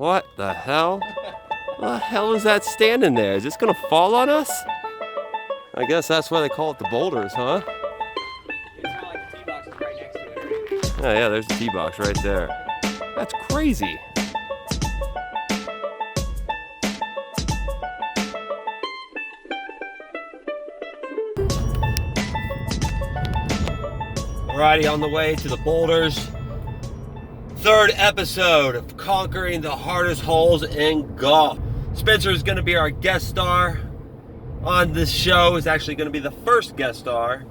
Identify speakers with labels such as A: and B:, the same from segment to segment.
A: What the hell? What the hell is that standing there? Is this gonna fall on us? I guess that's why they call it the Boulders, huh?
B: It's not like the tee box is right next to it.
A: Oh yeah, there's the tee box right there. That's crazy. Alrighty, on the way to the Boulders. Third episode of conquering the hardest holes in golf. Spencer is going to be our guest star on this show. Is actually going to be the first guest star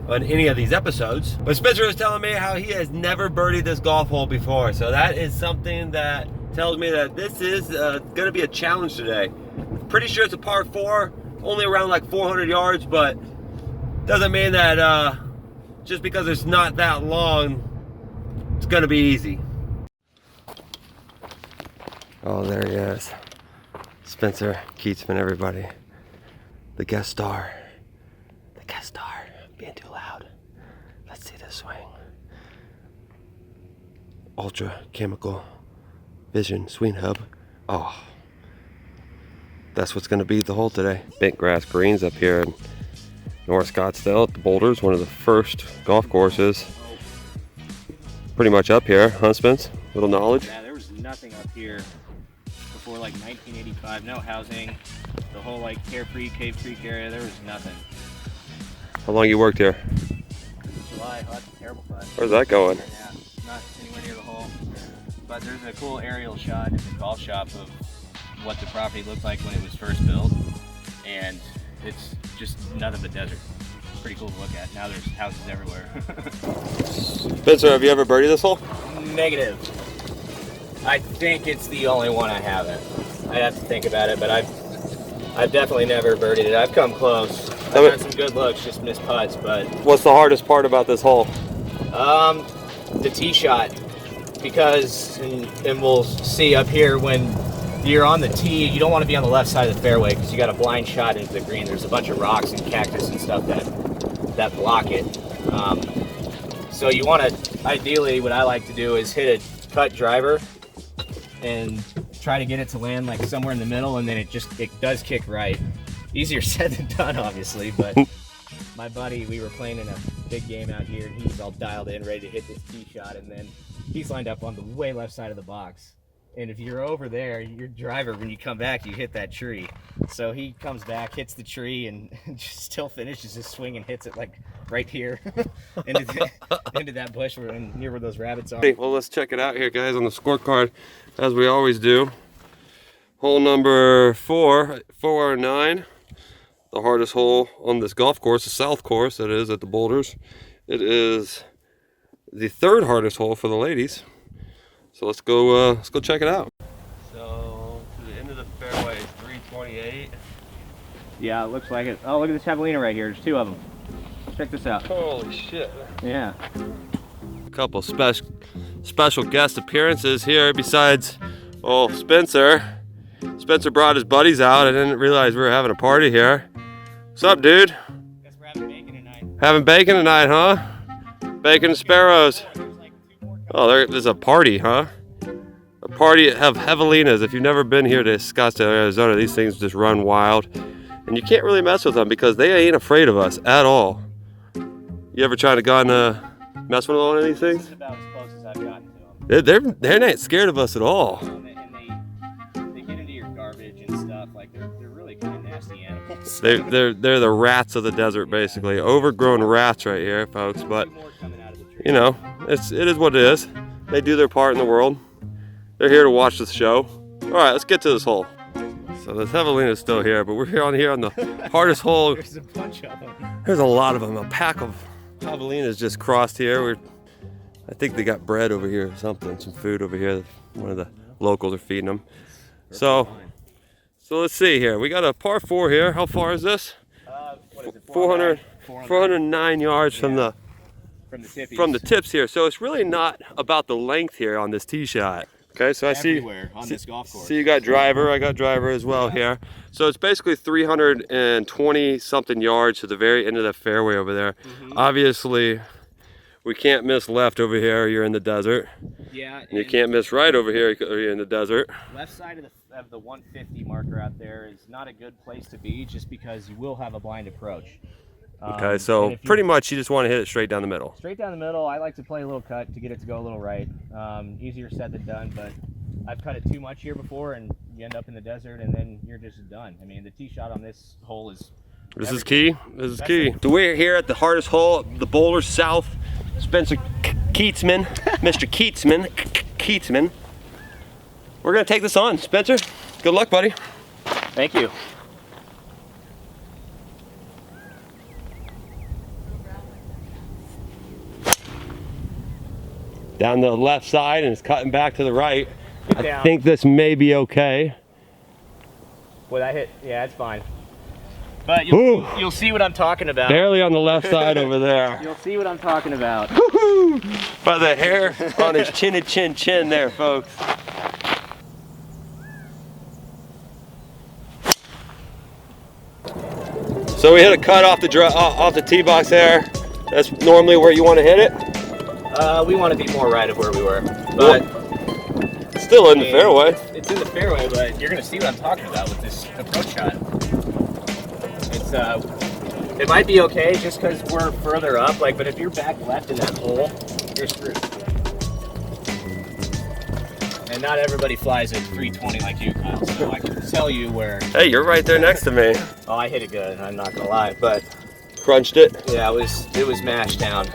A: on any of these episodes. But Spencer was telling me how he has never birdied this golf hole before. So that is something that tells me that this is going to be a challenge today. Pretty sure it's a par 4, only around like 400 yards, but doesn't mean that just because it's not that long, it's gonna be easy. Oh, there he is. Spencer Kietzman, everybody. The guest star. The guest star. Being too loud. Let's see this swing. Ultra Chemical Vision Swing Hub. Oh. That's what's gonna be the hole today. Bent grass greens up here in North Scottsdale at the Boulders, one of the first golf courses pretty much up here, huh, Spence? Little knowledge?
B: Yeah, there was nothing up here before like 1985, no housing, the whole like Carefree, Cave Creek area, there was nothing.
A: How long you worked here?
B: July, oh, that's a terrible fun.
A: Where's that going?
B: Yeah, not anywhere near the hole. But there's a cool aerial shot in the golf shop of what the property looked like when it was first built. And it's just nothing but desert. It's pretty cool to look at. Now there's houses everywhere.
A: Spencer, have you ever birdied this hole?
B: Negative. I think it's the only one I haven't. I'd have to think about it, but I've definitely never birdied it. I've come close. I've had some good looks, just missed putts, but...
A: What's the hardest part about this hole?
B: The tee shot. Because, and we'll see up here, when you're on the tee, you don't want to be on the left side of the fairway because you got a blind shot into the green. There's a bunch of rocks and cactus and stuff that block it. So you want to, ideally, what I like to do is hit a cut driver and try to get it to land like somewhere in the middle, and then it does kick right. Easier said than done, obviously, but my buddy, we were playing in a big game out here, and he was all dialed in, ready to hit this tee shot, and then he's lined up on the way left side of the box. And if you're over there, your driver, when you come back, you hit that tree. So he comes back, hits the tree, and still finishes his swing and hits it like right here into that bush near where those rabbits are.
A: Hey, well, let's check it out here, guys, on the scorecard, as we always do. Hole number 409, the hardest hole on this golf course, the south course, that is, at the Boulders. It is the third hardest hole for the ladies. So let's go check it out. So to the end of the fairway is 328.
B: Yeah, it looks like it. Oh, look at this javelina right here. There's two of them. Check this out.
A: Holy shit.
B: Yeah.
A: A couple special guest appearances here besides, oh, Spencer. Spencer brought his buddies out. I didn't realize we were having a party here. What's up, dude?
B: Guess we're having bacon tonight.
A: Having bacon tonight, huh? Bacon and sparrows. Oh, there's a party, huh? A party of javelinas. If you've never been here to Scottsdale, Arizona, these things just run wild. And you can't really mess with them because they ain't afraid of us at all. You ever tried to go and mess with one of these things?
B: This is about as close as I've gotten to them.
A: They're not scared of us at all.
B: And they get into your garbage and stuff. Like they're really kind of nasty animals.
A: They're the rats of the desert, basically. Overgrown rats right here, folks. But you know, it is what it is. They do their part in the world. They're here to watch the show. All right, let's get to this hole. So the javelina is still here, but we're here on the hardest hole.
B: There's a bunch of them.
A: There's a lot of them. A pack of javelinas just crossed here. I think they got bread over here or something, some food over here. One of the locals are feeding them. So let's see here. We got a par 4 here. How far is this?
B: What is it?
A: 409 yards from the tips here. So it's really not about the length here on this tee shot. Okay, so I see
B: on this golf course.
A: So you got driver, I got driver as well here. So it's basically 320 something yards to the very end of the fairway over there. Obviously, We can't miss left over here, you're in the desert.
B: Yeah.
A: And you can't miss right over here, you're in the desert.
B: Left side of the 150 marker out there is not a good place to be, just because you will have a blind approach.
A: Okay, so pretty much you just want to hit it straight down the middle.
B: Straight down the middle. I like to play a little cut to get it to go a little right. Easier said than done, but I've cut it too much here before, and you end up in the desert, and then you're just done. I mean, the tee shot on this hole is
A: This is key. This is key. So we're here at the hardest hole, the Boulders South. Spencer Kietzman, Mr. Kietzman. We're gonna take this on, Spencer. Good luck, buddy.
B: Thank you.
A: Down the left side, and it's cutting back to the right.
B: Get down.
A: I think this may be okay.
B: Boy, that hit. Yeah, it's fine. But you'll see what I'm talking about.
A: Barely on the left side over there.
B: You'll see what I'm talking about.
A: Woohoo! By the hair on his chin there, folks. So we hit a cut off the tee box there. That's normally where you want to hit it.
B: We want to be more right of where we were, but
A: still in the fairway.
B: It's in the fairway, but you're gonna see what I'm talking about with this approach shot. It might be okay just because we're further up, but if you're back left in that hole, you're screwed. And not everybody flies at 320 like you, Kyle, so I can tell you where.
A: Hey, you're right there next to me.
B: Oh, I hit it good, I'm not gonna lie, but
A: crunched it.
B: Yeah, it was mashed down.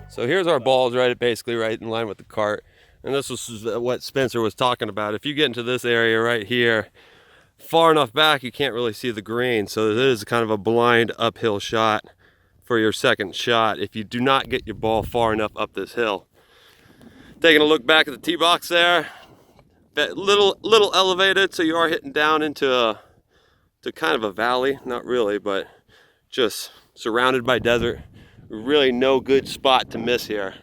A: So here's our balls, basically right in line with the cart. And this was what Spencer was talking about. If you get into this area right here, far enough back, you can't really see the green. So it is kind of a blind uphill shot for your second shot if you do not get your ball far enough up this hill. Taking a look back at the tee box there, little elevated, so you are hitting down into kind of a valley. Not really, but just surrounded by desert. Really no good spot to miss here.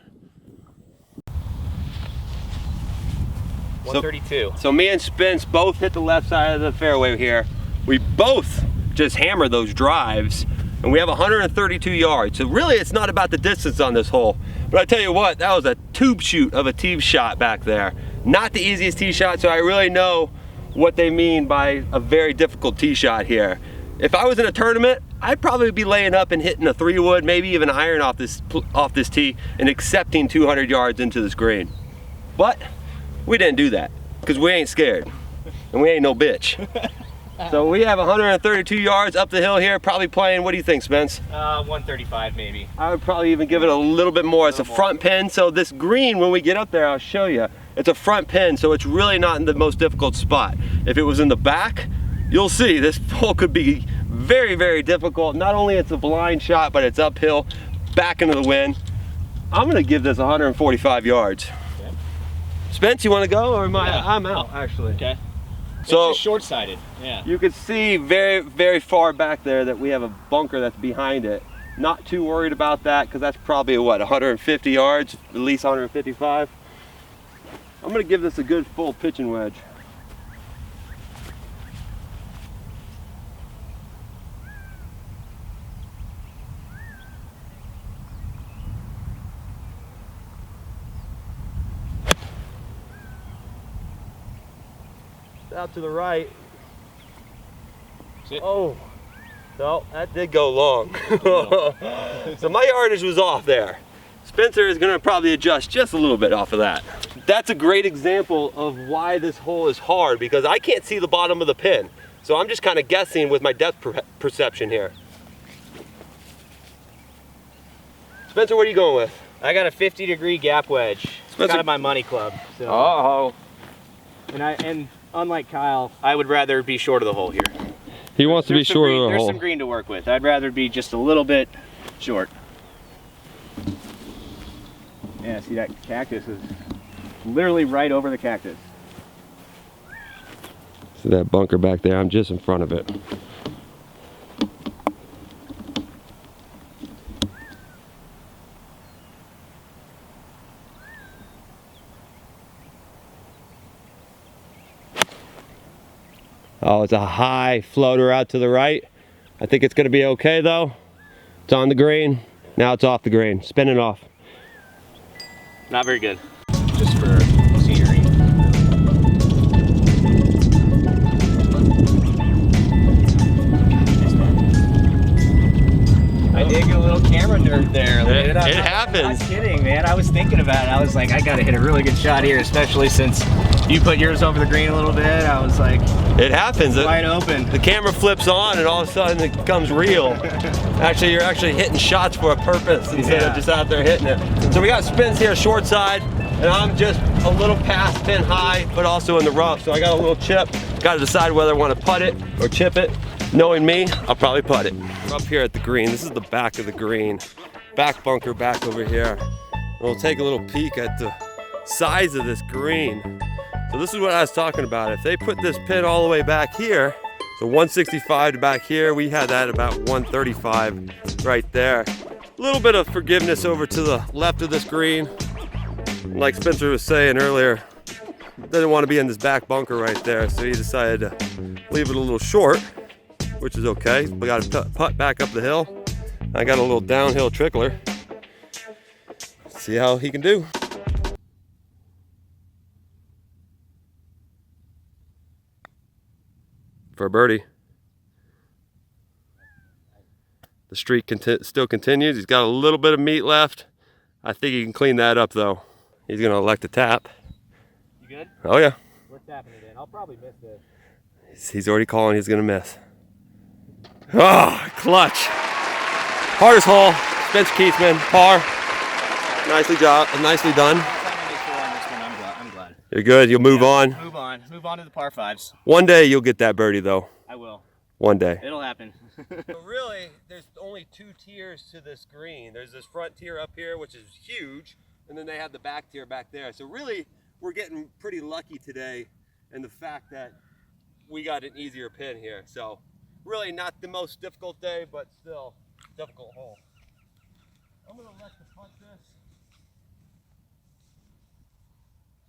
B: 132.
A: So me and Spence both hit the left side of the fairway here. We both just hammered those drives, and we have 132 yards. So really it's not about the distance on this hole. But I tell you what, that was a tube shoot of a tee shot back there. Not the easiest tee shot, so I really know what they mean by a very difficult tee shot here. If I was in a tournament, I'd probably be laying up and hitting a 3-wood, maybe even iron off this tee and accepting 200 yards into this green. But we didn't do that because we ain't scared and we ain't no bitch. So we have 132 yards up the hill here, probably playing, what do you think, Spence?
B: 135 maybe.
A: I would probably even give it a little bit more. It's a front pin, so this green, when we get up there, I'll show you. It's a front pin, so it's really not in the most difficult spot. If it was in the back, you'll see this hole could be very, very difficult. Not only it's a blind shot, but it's uphill, back into the wind. I'm gonna give this 145 yards. Okay. Spence, you wanna go, or am I? Yeah. I'm out, actually.
B: Okay.
A: So
B: it's short-sighted, yeah.
A: You can see very, very far back there that we have a bunker that's behind it. Not too worried about that, because that's probably, what, 150 yards, at least 155. I'm gonna give this a good full pitching wedge. Out to the right. Oh, no, that did go long. So my yardage was off there. Spencer is gonna probably adjust just a little bit off of that. That's a great example of why this hole is hard, because I can't see the bottom of the pin. So I'm just kind of guessing with my depth perception here. Spencer, what are you going with?
B: I got a 50-degree gap wedge. It's kind of my money club. So.
A: Oh.
B: And unlike Kyle, I would rather be short of the hole here.
A: He wants to be short of the hole.
B: There's some green to work with. I'd rather be just a little bit short. Yeah, see that cactus is literally right over the cactus.
A: See that bunker back there? I'm just in front of it. Oh, it's a high floater out to the right. I think it's gonna be okay though. It's on the green. Now it's off the green. Spin it off.
B: Not very good. Just for scenery. I did get a little camera nerd there.
A: It happens.
B: I'm not kidding, man. I was thinking about it. I was like, I gotta hit a really good shot here, especially since you put yours over the green a little bit. I was like,
A: it happens.
B: Wide open.
A: The camera flips on and all of a sudden it becomes real. Actually, you're actually hitting shots for a purpose instead of just out there hitting it. So we got spins here short side, and I'm just a little past pin high, but also in the rough. So I got a little chip. Got to decide whether I want to putt it or chip it. Knowing me, I'll probably putt it. We're up here at the green. This is the back of the green. Back bunker back over here. And we'll take a little peek at the size of this green. So this is what I was talking about. If they put this pin all the way back here, so 165 to back here, we had that about 135 right there. A little bit of forgiveness over to the left of this green. Like Spencer was saying earlier, didn't want to be in this back bunker right there, so he decided to leave it a little short, which is okay. We got to putt back up the hill. I got a little downhill trickler. See how he can do. For a birdie. The streak still continues. He's got a little bit of meat left. I think he can clean that up though. He's gonna elect to tap.
B: You good?
A: Oh yeah.
B: We're tapping it in. I'll probably miss this.
A: He's already calling he's gonna miss. Oh, clutch. Hardest hole, Spencer Kietzman, par. Nicely done.
B: I'm glad.
A: You're good, you'll move on.
B: Move on to the par fives.
A: One day you'll get that birdie though.
B: I will.
A: One day.
B: It'll happen.
A: So really, there's only two tiers to this green. There's this front tier up here, which is huge, and then they have the back tier back there. So really, we're getting pretty lucky today in the fact that we got an easier pin here. So really not the most difficult day, but still difficult hole. I'm gonna let the putt this.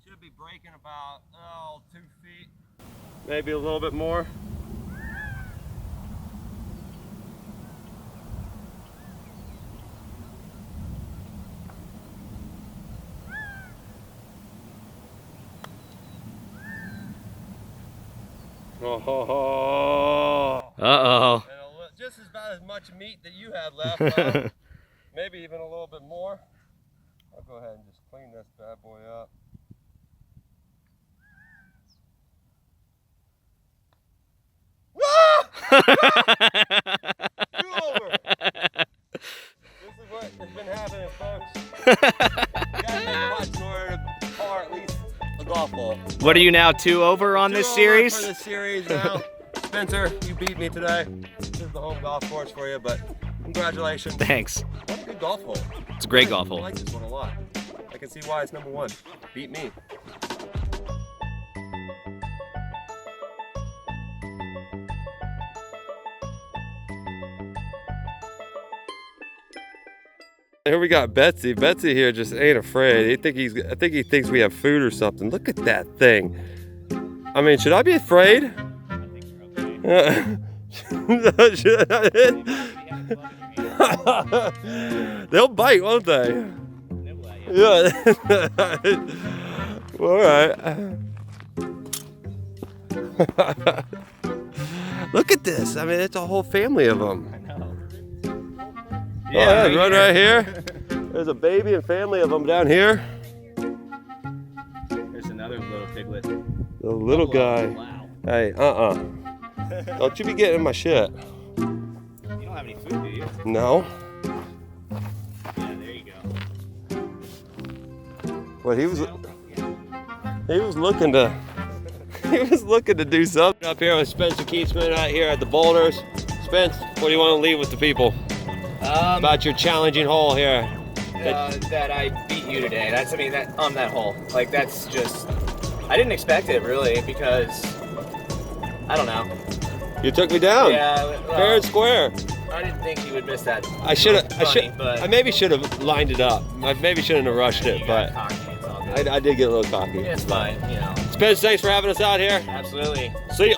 A: Should be breaking about 2 feet, maybe a little bit more. Oh.
B: Uh-oh.
A: Just about as much meat that you had left. Maybe even a little bit more. I'll go ahead and just clean this bad boy up. Two over. This is what has been happening, folks. You gotta make putts in order to par at least a golf ball.
B: What are you now, 2 over on this series?
A: For this series now. Spencer, you beat me today. This is the home golf course for you, but congratulations.
B: Thanks.
A: What a good golf hole.
B: It's a great golf hole.
A: I like this one a lot. I can see why it's number 1. Beat me. Here we got Betsy. Betsy here just ain't afraid. I think he thinks we have food or something. Look at that thing. I mean, should I be afraid? They'll bite, won't they? Yeah. All right. Look at this. I mean, it's a whole family of them. Yeah, one right here. There's a baby and family of them down here.
B: There's another little piglet.
A: The little guy.
B: Wow.
A: Hey, don't you be getting in my shit.
B: You don't have any food, do you?
A: No.
B: Yeah, there you go.
A: But he was looking to do something. Up here with Spencer Kietzman out here at the Boulders. Spence, what do you want to leave with the people? About your challenging hole here.
B: That I beat you today. That on that hole. Like, that's just, I didn't expect it really, because I don't know.
A: You took me down.
B: Yeah, well,
A: fair and square.
B: I didn't think you would miss that.
A: I maybe should have lined it up. I maybe shouldn't have rushed it, but
B: cocky, it's all good.
A: I did get a little cocky.
B: Yeah, it's fine, you know.
A: Spence, thanks for having us out here.
B: Absolutely.
A: See you.